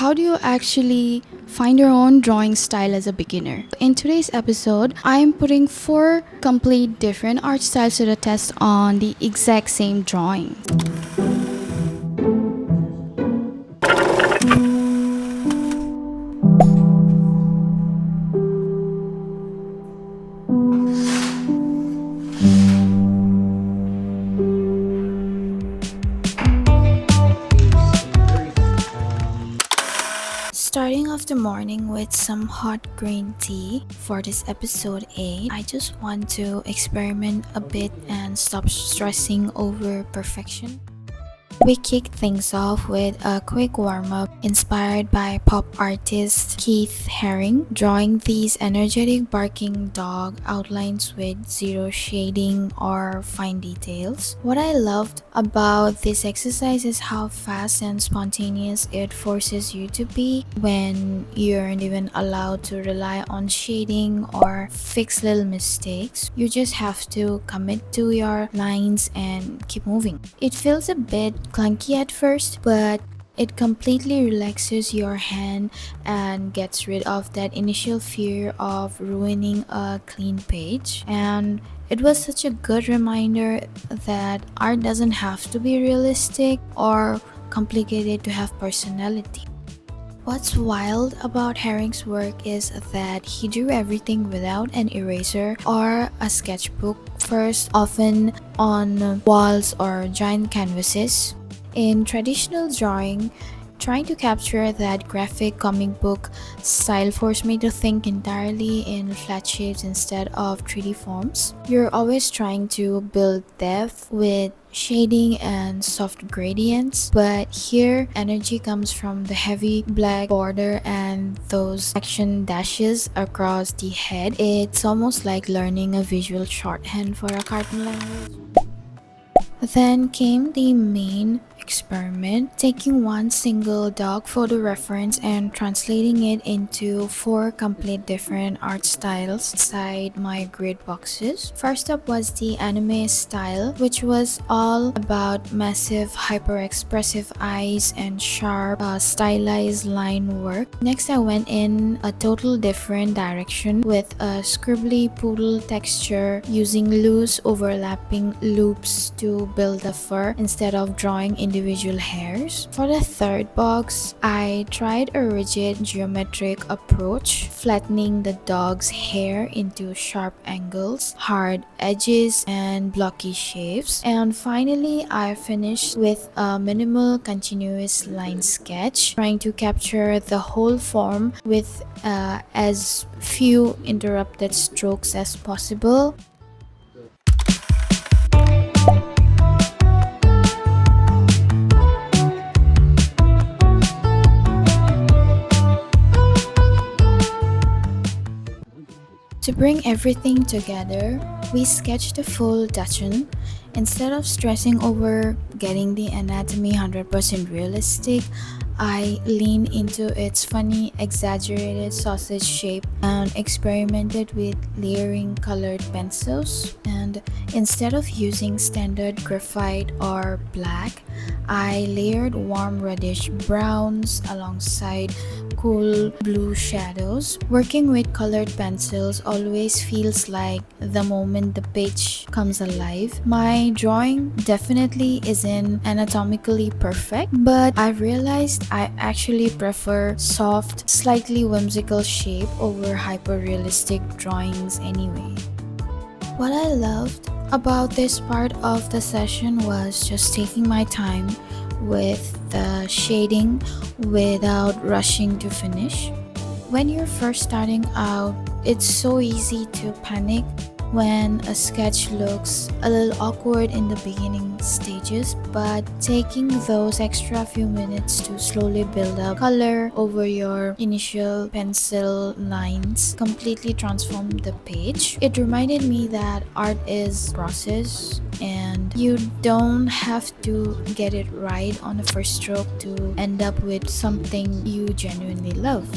how do you actually find your own drawing style as a beginner? In today's episode, I am putting 4 complete different art styles to the test on the exact same drawing. Starting off the morning with some hot green tea for this episode 8, I just want to experiment a bit and stop stressing over perfection. We kicked things off with a quick warm-up inspired by pop artist Keith Haring, drawing these energetic barking dog outlines with zero shading or fine details. What I loved about this exercise is how fast and spontaneous it forces you to be when you aren't even allowed to rely on shading or fix little mistakes. You just have to commit to your lines and keep moving. It feels a bit clunky at first, but it completely relaxes your hand and gets rid of that initial fear of ruining a clean page. And it was such a good reminder that art doesn't have to be realistic or complicated to have personality. What's wild about Herring's work is that he drew everything without an eraser or a sketchbook first, often on walls or giant canvases. In traditional drawing, trying to capture that graphic comic book style forced me to think entirely in flat shapes instead of 3D forms. You're always trying to build depth with shading and soft gradients, but here energy comes from the heavy black border and those action dashes across the head. It's almost like learning a visual shorthand for a cartoon language. Then came the main experiment, taking one single dog photo reference and translating it into 4 complete different art styles inside my grid boxes. First up was the anime style, which was all about massive hyper-expressive eyes and sharp stylized line work. Next, I went in a total different direction with a scribbly poodle texture, using loose overlapping loops to build the fur instead of drawing individual hairs. For the third box, I tried a rigid geometric approach, flattening the dog's hair into sharp angles, hard edges, and blocky shapes. And finally, I finished with a minimal continuous line sketch, trying to capture the whole form with as few interrupted strokes as possible. To bring everything together, we sketched a full Dachshund. Instead of stressing over getting the anatomy 100% realistic, I leaned into its funny, exaggerated sausage shape and experimented with layering colored pencils. And instead of using standard graphite or black, I layered warm reddish browns alongside cool blue shadows. Working with colored pencils always feels like the moment the page comes alive. My drawing definitely isn't anatomically perfect, but I realized I actually prefer soft, slightly whimsical shape over hyper-realistic drawings anyway. What I loved about this part of the session was just taking my time with the shading without rushing to finish. When you're first starting out, it's so easy to panic when a sketch looks a little awkward in the beginning stages, but taking those extra few minutes to slowly build up color over your initial pencil lines completely transformed the page. It reminded me that art is process and you don't have to get it right on the first stroke to end up with something you genuinely love.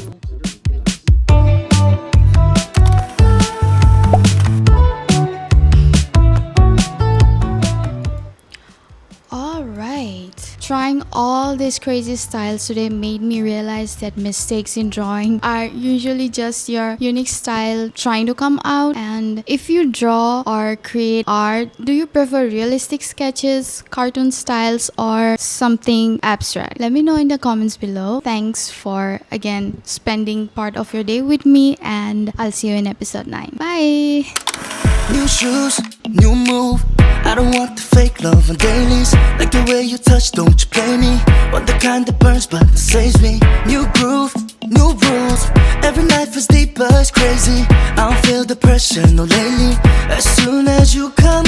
Trying all these crazy styles today made me realize that mistakes in drawing are usually just your unique style trying to come out. And if you draw or create art, do you prefer realistic sketches, cartoon styles, or something abstract? Let me know in the comments below. Thanks for again spending part of your day with me, and I'll see you in episode 9. Bye! New shoes, new move. I don't want the fake love on dailies. Like the way you touch, don't you play me. Want the kind that burns but that saves me. New groove, new rules. Every night feels deep but it's crazy. I don't feel the pressure, no lately. As soon as you come